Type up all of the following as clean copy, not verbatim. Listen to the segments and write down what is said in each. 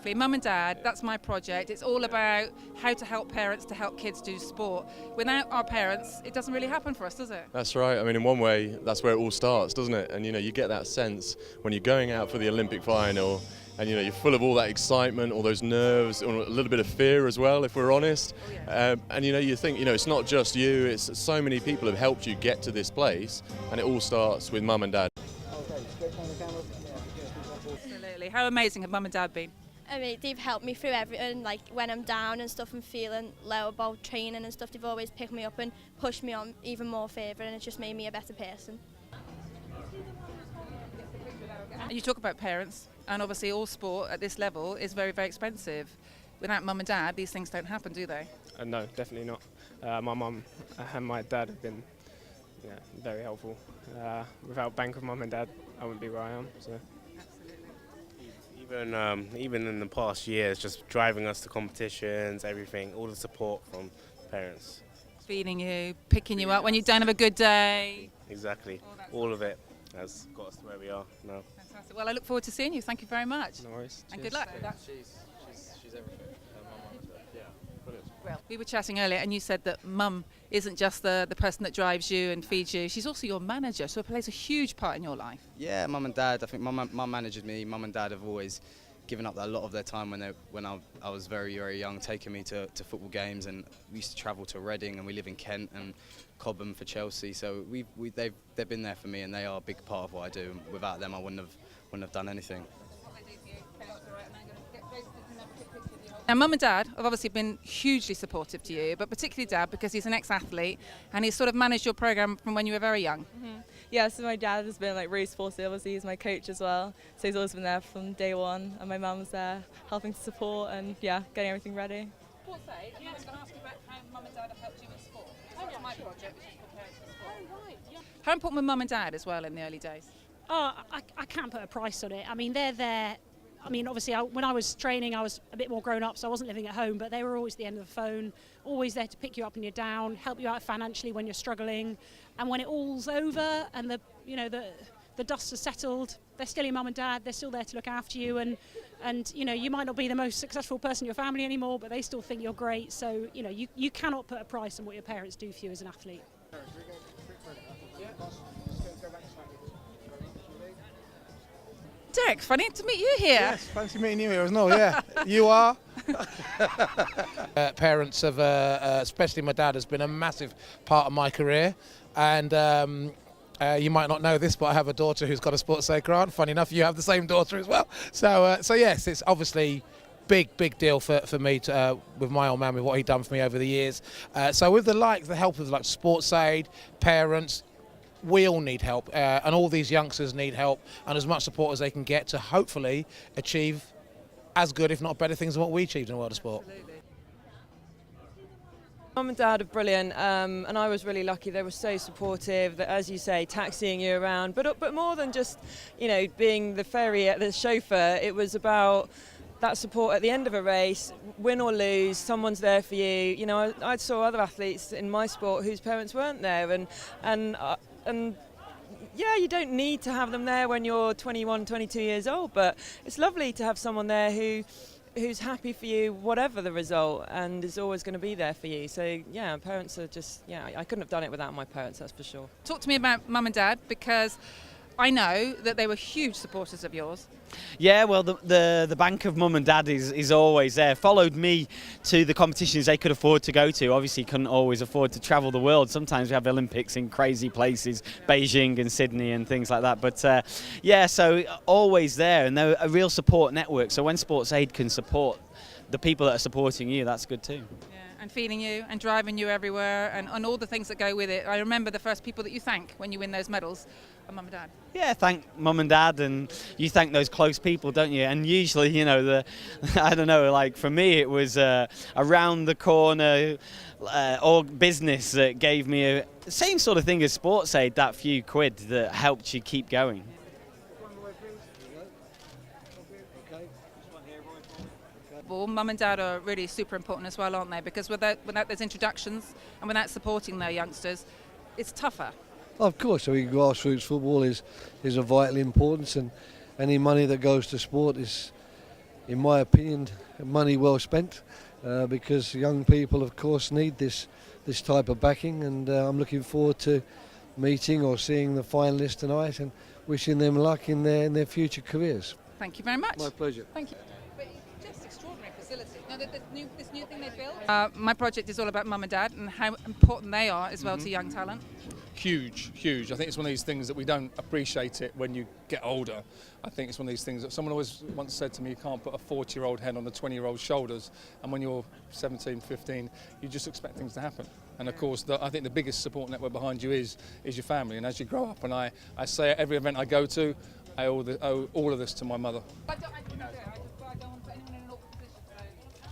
briefly, Mum and Dad, that's my project. It's all about how to help parents to help kids do sport. Without our parents, it doesn't really happen for us, does it? That's right. I mean, in one way, that's where it all starts, doesn't it? And, you get that sense when you're going out for the Olympic final and, you're full of all that excitement, all those nerves, or a little bit of fear as well, if we're honest. Oh, yeah. And, you think, it's not just you, it's so many people have helped you get to this place, and it all starts with Mum and Dad. Absolutely. How amazing have Mum and Dad been? I mean, they've helped me through everything, like when I'm down and stuff and feeling low about training and stuff, they've always picked me up and pushed me on even more further, and it's just made me a better person. You talk about parents, and obviously all sport at this level is very, very expensive. Without Mum and Dad, these things don't happen, do they? No, definitely not. My mum and my dad have been very helpful. Without Bank of Mum and Dad, I wouldn't be where I am. So. Even in the past years, just driving us to competitions, everything, all the support from parents. Feeding you, picking you up when you don't have a good day. Exactly, all of it has got us to where we are now. Fantastic. Well, I look forward to seeing you. Thank you very much. No worries. And Cheers. good luck. She's everything. Yeah, brilliant. Well, we were chatting earlier and you said that Mum isn't just the person that drives you and feeds you, she's also your manager, so it plays a huge part in your life. Yeah, Mum and Dad, I think Mum manages me. Mum and Dad have always given up a lot of their time when I was very, very young, taking me to football games, and we used to travel to Reading, and we live in Kent and Cobham for Chelsea, so they've been there for me, and they are a big part of what I do. And without them, I wouldn't have done anything. Now, Mum and Dad have obviously been hugely supportive to you, but particularly Dad because he's an ex-athlete and he's sort of managed your programme from when you were very young. Yeah, so my dad has been really supportive. Obviously, he's my coach as well, so he's always been there from day one. And my mum's there helping to support and getting everything ready. Sports Aid, I was going to ask you about how Mum and Dad have helped you with sport. That's my project, which is for parents for sport. Oh, right, yeah. How important were Mum and Dad as well in the early days? Oh, I can't put a price on it. I mean, they're there. I mean, obviously, when I was training, I was a bit more grown up, so I wasn't living at home, but they were always at the end of the phone, always there to pick you up when you're down, help you out financially when you're struggling. And when it all's over and the dust has settled, they're still your mum and dad, they're still there to look after you. And you might not be the most successful person in your family anymore, but they still think you're great. So, you cannot put a price on what your parents do for you as an athlete. Derek, funny to meet you here. Yes, fancy meeting you here as well, yeah. You are? Parents have, especially my dad, has been a massive part of my career. And you might not know this, but I have a daughter who's got a Sports Aid grant. Funny enough, you have the same daughter as well. So yes, it's obviously big deal for me with my old man, with what he'd done for me over the years. So with the help of like Sports Aid, parents, we all need help, and all these youngsters need help and as much support as they can get to hopefully achieve as good, if not better, things than what we achieved in the world of sport. Absolutely. Mum and Dad are brilliant, and I was really lucky. They were so supportive, that, as you say, taxiing you around, but more than just being the chauffeur. It was about that support at the end of a race, win or lose, someone's there for you. I saw other athletes in my sport whose parents weren't there, and yeah, you don't need to have them there when you're 21, 22 years old, but it's lovely to have someone there who's happy for you, whatever the result, and is always going to be there for you. So yeah, parents are just, I couldn't have done it without my parents, that's for sure. Talk to me about Mum and Dad, because I know that they were huge supporters of yours. Yeah, well, the bank of Mum and Dad is always there. Followed me to the competitions they could afford to go to. Obviously, couldn't always afford to travel the world. Sometimes we have Olympics in crazy places, Beijing and Sydney and things like that. But so always there, and they're a real support network. So when Sports Aid can support the people that are supporting you, that's good too. Yeah, and feeding you and driving you everywhere and all the things that go with it. I remember the first people that you thank when you win those medals are Mum and Dad. Yeah, thank Mum and Dad, and you thank those close people, don't you? And usually, I don't know, like for me it was around the corner or business that gave me the same sort of thing as Sports Aid, that few quid that helped you keep going. Mum and Dad are really super important as well, aren't they? Because without those introductions and without supporting their youngsters, it's tougher. Of course, grassroots football is of vital importance, and any money that goes to sport is in my opinion, money well spent, because young people, of course, need this type of backing, and I'm looking forward to meeting or seeing the finalists tonight and wishing them luck in their future careers. Thank you very much. My pleasure. Thank you. But it's just extraordinary facility. Now, this new thing they built. My project is all about mum and dad and how important they are as well to young talent. Huge. I think it's one of these things that we don't appreciate it when you get older. I think it's one of these things that someone always once said to me, you can't put a 40-year-old head on a 20-year-old's shoulders, and when you're 17, 15, you just expect things to happen. And of course, I think the biggest support network behind you is your family. And as you grow up, and I say at every event I go to, I owe all of this to my mother. I don't want to put anyone in an awkward position, so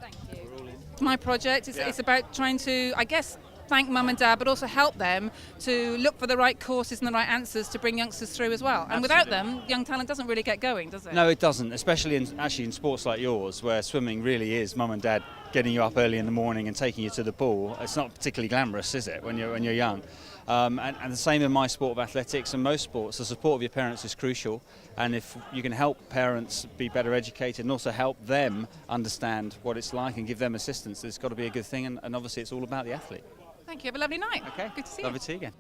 thank you. My project is it's about trying to, I guess, thank mum and dad, but also help them to look for the right courses and the right answers to bring youngsters through as well. And without them, young talent doesn't really get going, does it? No, it doesn't, especially in sports like yours, where swimming really is mum and dad getting you up early in the morning and taking you to the pool. It's not particularly glamorous, is it, when you're young? And the same in my sport of athletics and most sports. The support of your parents is crucial, and if you can help parents be better educated and also help them understand what it's like and give them assistance, it's got to be a good thing, and obviously it's all about the athlete. Thank you. Have a lovely night. Okay. Good to see you. Lovely to see you again.